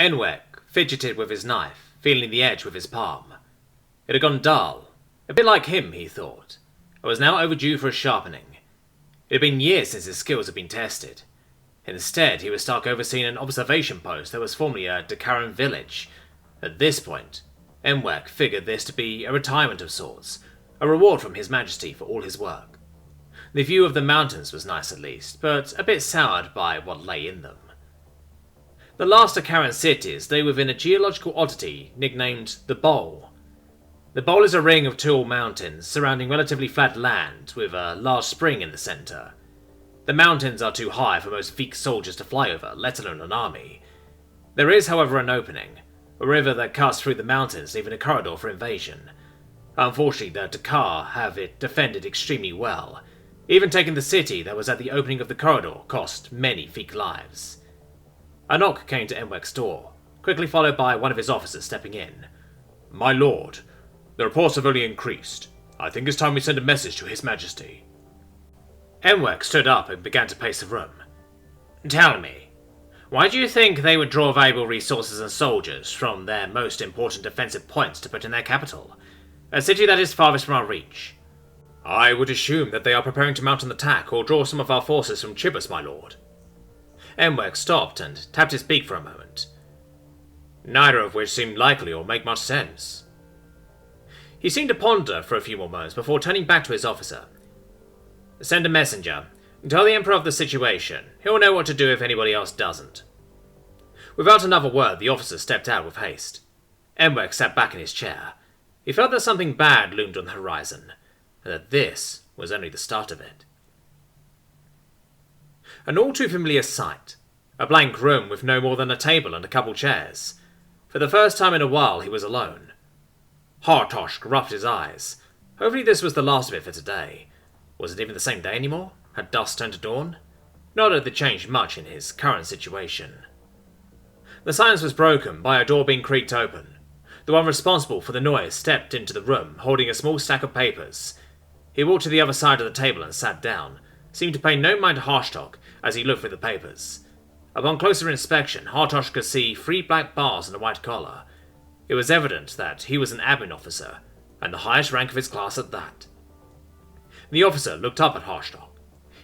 Enwek fidgeted with his knife, feeling the edge with his palm. It had gone dull, a bit like him, he thought, and was now overdue for a sharpening. It had been years since his skills had been tested. Instead, he was stuck overseeing an observation post that was formerly a Dakaran village. At this point, Enwek figured this to be a retirement of sorts, a reward from His Majesty for all his work. The view of the mountains was nice at least, but a bit soured by what lay in them. The last Dakaran cities lay within a geological oddity nicknamed the Bowl. The Bowl is a ring of tall mountains surrounding relatively flat land with a large spring in the centre. The mountains are too high for most Feek soldiers to fly over, let alone an army. There is, however, an opening, a river that cuts through the mountains, leaving a corridor for invasion. Unfortunately, the Dakar have it defended extremely well. Even taking the city that was at the opening of the corridor cost many Feek lives. A knock came to Enwek's door, quickly followed by one of his officers stepping in. "My lord, the reports have only increased. I think it's time we send a message to His Majesty." Enwek stood up and began to pace the room. "Tell me, why do you think they would draw valuable resources and soldiers from their most important defensive points to put in their capital, a city that is farthest from our reach?" "I would assume that they are preparing to mount an attack or draw some of our forces from Chibus, my lord." Enwek stopped and tapped his beak for a moment. "Neither of which seemed likely or make much sense." He seemed to ponder for a few more moments before turning back to his officer. "Send a messenger. Tell the Emperor of the situation. He'll know what to do if anybody else doesn't." Without another word, the officer stepped out with haste. Enwek sat back in his chair. He felt that something bad loomed on the horizon, and that this was only the start of it. An all too familiar sight. A blank room with no more than a table and a couple chairs. For the first time in a while, he was alone. Hartosh rubbed his eyes. Hopefully this was the last of it for today. Was it even the same day anymore? Had dusk turned to dawn? Not that it changed much in his current situation. The silence was broken by a door being creaked open. The one responsible for the noise stepped into the room, holding a small stack of papers. He walked to the other side of the table and sat down, seemed to pay no mind to Hartosh as he looked through the papers. Upon closer inspection, Hartosh could see 3 black bars and a white collar. It was evident that he was an admin officer, and the highest rank of his class at that. The officer looked up at Hartosh.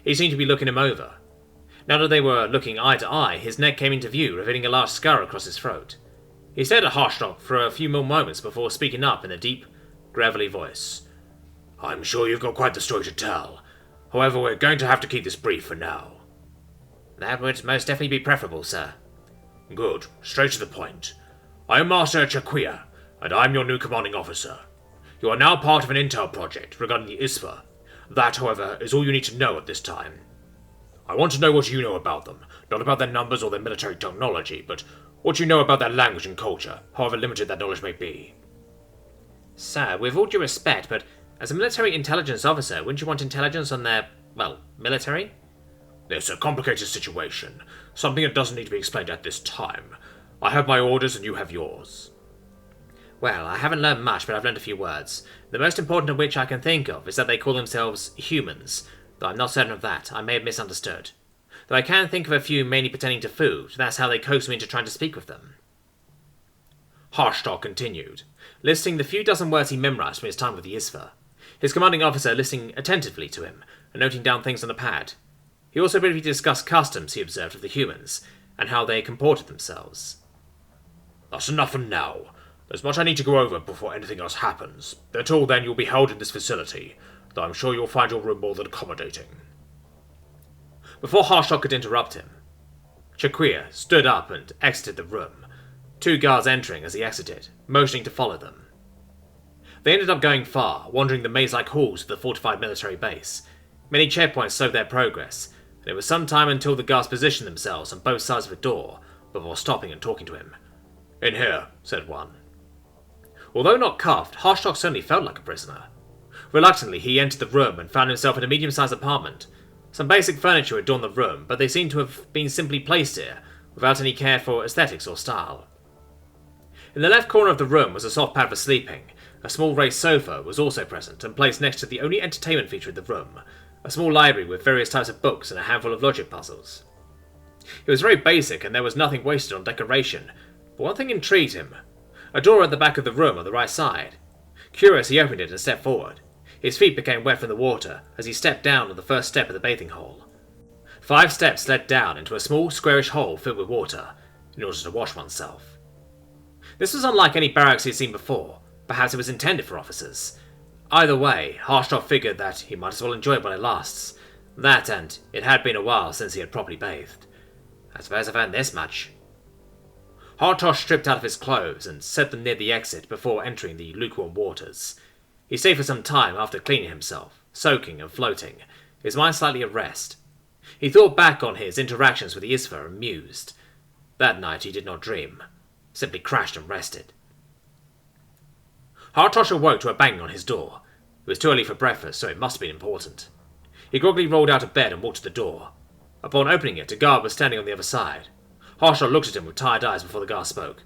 He seemed to be looking him over. Now that they were looking eye to eye, his neck came into view, revealing a large scar across his throat. He stared at Hartosh for a few more moments before speaking up in a deep, gravelly voice. "I'm sure you've got quite the story to tell. However, we're going to have to keep this brief for now." "That would most definitely be preferable, sir." "Good. Straight to the point. I am Master Chakwia, and I'm your new commanding officer. You are now part of an intel project regarding the ISFA. That, however, is all you need to know at this time. I want to know what you know about them, not about their numbers or their military technology, but what you know about their language and culture, however limited that knowledge may be." "Sir, with all due respect, but as a military intelligence officer, wouldn't you want intelligence on their, military?" "It's a complicated situation, something that doesn't need to be explained at this time. I have my orders and you have yours." "Well, I haven't learned much, but I've learned a few words. The most important of which I can think of is that they call themselves humans, though I'm not certain of that. I may have misunderstood. Though I can think of a few mainly pertaining to food. That's how they coaxed me into trying to speak with them." Hartosh continued, listing the few dozen words he memorized from his time with the ISFA. His commanding officer listening attentively to him and noting down things on the pad. He also briefly discussed customs he observed of the humans and how they comported themselves. "That's enough for now. There's much I need to go over before anything else happens. Until then, you'll be held in this facility, though I'm sure you'll find your room more than accommodating." Before Hartosh could interrupt him, Chakwia stood up and exited the room, 2 guards entering as he exited, motioning to follow them. They ended up going far, wandering the maze-like halls of the fortified military base. Many checkpoints slowed their progress, and it was some time until the guards positioned themselves on both sides of a door before stopping and talking to him. "In here," said one. Although not cuffed, Hartosh certainly felt like a prisoner. Reluctantly, he entered the room and found himself in a medium-sized apartment. Some basic furniture adorned the room, but they seemed to have been simply placed here, without any care for aesthetics or style. In the left corner of the room was a soft pad for sleeping. A small raised sofa was also present and placed next to the only entertainment feature in the room, a small library with various types of books and a handful of logic puzzles. It was very basic and there was nothing wasted on decoration, But one thing intrigued him. A door at the back of the room on the right side. Curious, he opened it and stepped forward. His feet became wet from the water as he stepped down on the first step of the bathing hole. 5 steps led down into a small, squarish hole filled with water, in order to wash oneself. This was unlike any barracks he had seen before. Perhaps it was intended for officers. Either way, Harshaw figured that he might as well enjoy it while it lasts. That, and it had been a while since he had properly bathed. I suppose I've earned this much. Harshaw stripped out of his clothes and set them near the exit before entering the lukewarm waters. He stayed for some time after cleaning himself, soaking and floating, his mind slightly at rest. He thought back on his interactions with the ISFA and mused. That night he did not dream, simply crashed and rested. Harshaw awoke to a banging on his door. It was too early for breakfast, so it must have been important. He groggily rolled out of bed and walked to the door. Upon opening it, a guard was standing on the other side. Harshaw looked at him with tired eyes before the guard spoke.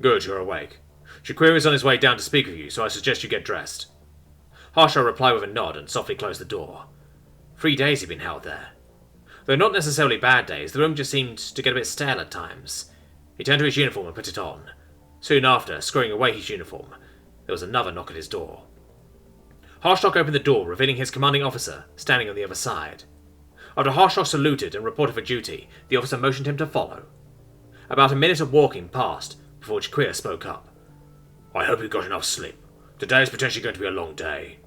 Good, you're awake. Shaquir is on his way down to speak with you, so I suggest you get dressed. Harshaw replied with a nod and softly closed the door. 3 days he'd been held there. Though not necessarily bad days, the room just seemed to get a bit stale at times. He turned to his uniform and put it on. Soon after, screwing away his uniform, there was another knock at his door. Harshaw opened the door, revealing his commanding officer, standing on the other side. After Harshaw saluted and reported for duty, the officer motioned him to follow. About a minute of walking passed before Shaquir spoke up. I hope you got enough sleep. Today is potentially going to be a long day.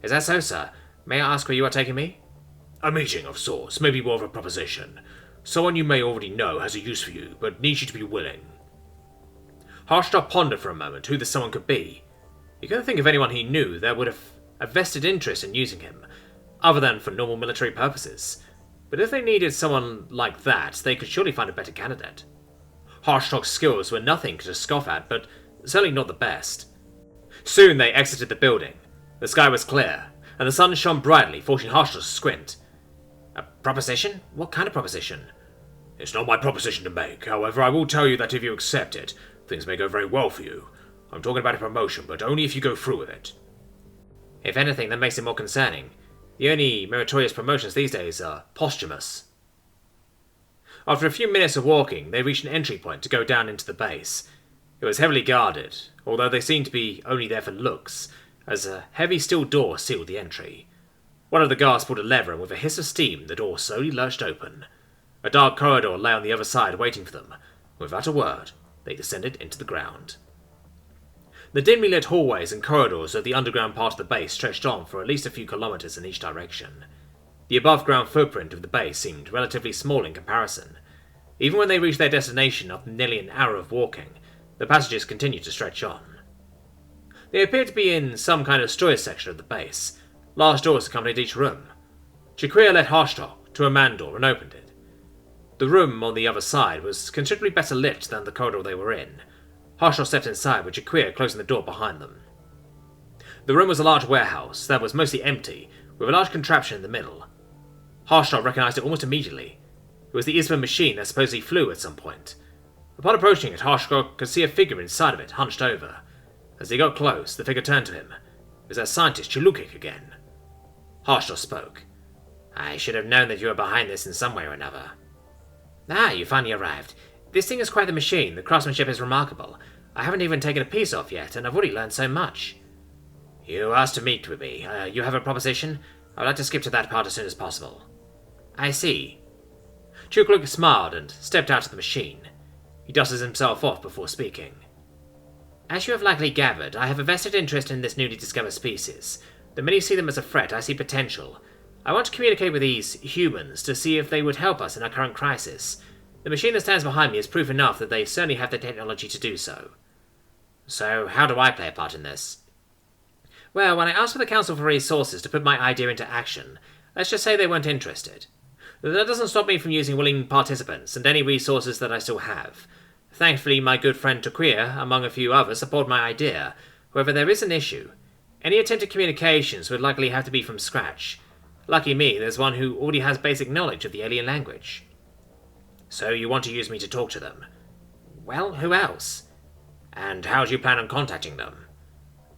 Is that so, sir? May I ask where you are taking me? A meeting of sorts, maybe more of a proposition. Someone you may already know has a use for you, but needs you to be willing. Harshaw pondered for a moment who this someone could be. He couldn't think of anyone he knew that would have a vested interest in using him, other than for normal military purposes. But if they needed someone like that, they could surely find a better candidate. Harshaw's skills were nothing to scoff at, but certainly not the best. Soon they exited the building. The sky was clear, and the sun shone brightly, forcing Harshaw to squint. A proposition? What kind of proposition? It's not my proposition to make. However, I will tell you that if you accept it, things may go very well for you. I'm talking about a promotion, but only if you go through with it. If anything, that makes it more concerning. The only meritorious promotions these days are posthumous. After a few minutes of walking, they reached an entry point to go down into the base. It was heavily guarded, although they seemed to be only there for looks, as a heavy steel door sealed the entry. One of the guards pulled a lever, and with a hiss of steam, the door slowly lurched open. A dark corridor lay on the other side waiting for them. Without a word, they descended into the ground. The dimly lit hallways and corridors of the underground part of the base stretched on for at least a few kilometers in each direction. The above-ground footprint of the base seemed relatively small in comparison. Even when they reached their destination after nearly an hour of walking, the passages continued to stretch on. They appeared to be in some kind of storage section of the base. Large doors accompanied each room. Shaquir led Harshaw to a man door and opened it. The room on the other side was considerably better lit than the corridor they were in. Harshaw stepped inside, with Shaquir closing the door behind them. The room was a large warehouse that was mostly empty, with a large contraption in the middle. Harshaw recognized it almost immediately. It was the ISFA machine that supposedly flew at some point. Upon approaching it, Harshaw could see a figure inside of it, hunched over. As he got close, the figure turned to him. It was that scientist Chilukik again. Harshaw spoke. I should have known that you were behind this in some way or another. Ah, you finally arrived. This thing is quite the machine. The craftsmanship is remarkable. I haven't even taken a piece off yet, and I've already learned so much. You asked to meet with me. You have a proposition? I would like to skip to that part as soon as possible. I see. Chilukik smiled and stepped out of the machine. He dusted himself off before speaking. As you have likely gathered, I have a vested interest in this newly discovered species. The many see them as a threat, I see potential. I want to communicate with these humans to see if they would help us in our current crisis. The machine that stands behind me is proof enough that they certainly have the technology to do so. So, how do I play a part in this? Well, when I asked for the Council for Resources to put my idea into action, let's just say they weren't interested. That doesn't stop me from using willing participants and any resources that I still have. Thankfully, my good friend Taquia, among a few others, support my idea. However, there is an issue. Any attempt at communications would likely have to be from scratch. Lucky me, there's one who already has basic knowledge of the alien language. So you want to use me to talk to them? Well, who else? And how do you plan on contacting them?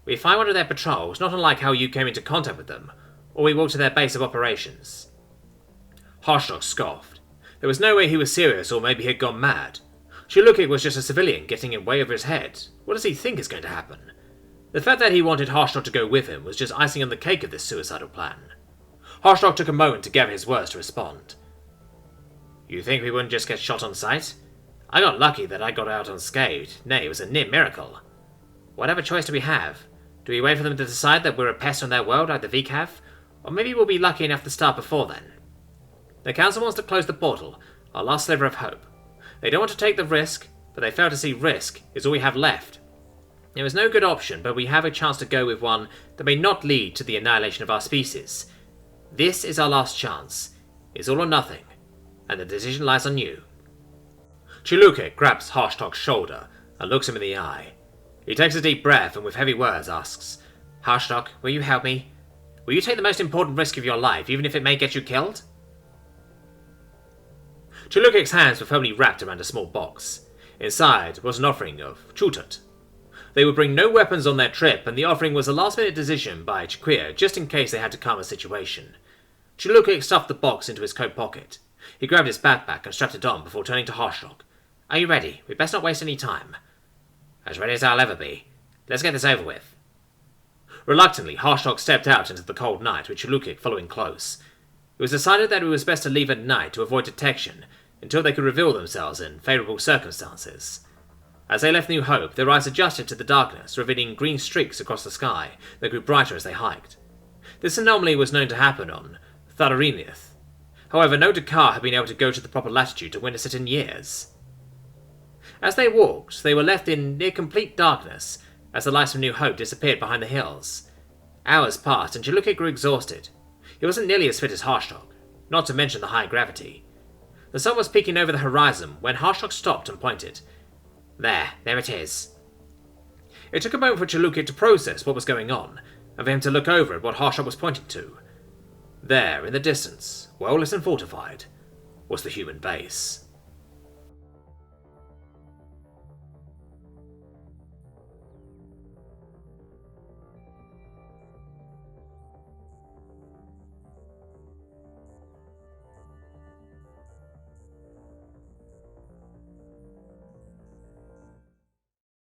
We fly one of their patrols, not unlike how you came into contact with them, or we walk to their base of operations. Harshaw scoffed. There was no way he was serious, or maybe he had gone mad. Chilukik was just a civilian getting in way over his head. What does he think is going to happen? The fact that he wanted Harshdog to go with him was just icing on the cake of this suicidal plan. Harshdog took a moment to gather his words to respond. You think we wouldn't just get shot on sight? I got lucky that I got out unscathed. Nay, it was a near miracle. Whatever choice do we have? Do we wait for them to decide that we're a pest on their world like the VCAV? Or maybe we'll be lucky enough to start before then. The council wants to close the portal, our last sliver of hope. They don't want to take the risk, but they fail to see risk is all we have left. There is no good option, but we have a chance to go with one that may not lead to the annihilation of our species. This is our last chance. It's all or nothing, and the decision lies on you. Chilukik grabs Harshdog's shoulder and looks him in the eye. He takes a deep breath and with heavy words asks, Harshdog, will you help me? Will you take the most important risk of your life, even if it may get you killed? Chilukik's hands were firmly wrapped around a small box. Inside was an offering of Tshirt. They would bring no weapons on their trip, and the offering was a last-minute decision by Chiquia, just in case they had to calm a situation. Chilukik stuffed the box into his coat pocket. He grabbed his backpack and strapped it on before turning to Harshdog. Are you ready? We'd best not waste any time. As ready as I'll ever be. Let's get this over with. Reluctantly, Harshdog stepped out into the cold night, with Chilukik following close. It was decided that it was best to leave at night to avoid detection, until they could reveal themselves in favourable circumstances. As they left New Hope, their eyes adjusted to the darkness, revealing green streaks across the sky that grew brighter as they hiked. This anomaly was known to happen on Tharariniath. However, no Dakar had been able to go to the proper latitude to witness it in years. As they walked, they were left in near complete darkness as the lights from New Hope disappeared behind the hills. Hours passed and Chilukik grew exhausted. He wasn't nearly as fit as Harshdog, not to mention the high gravity. The sun was peeking over the horizon when Harshdog stopped and pointed. There it is. It took a moment for Chilukik to process what was going on, and for him to look over at what Harshdog was pointing to. There, in the distance, well lit and fortified, was the human base.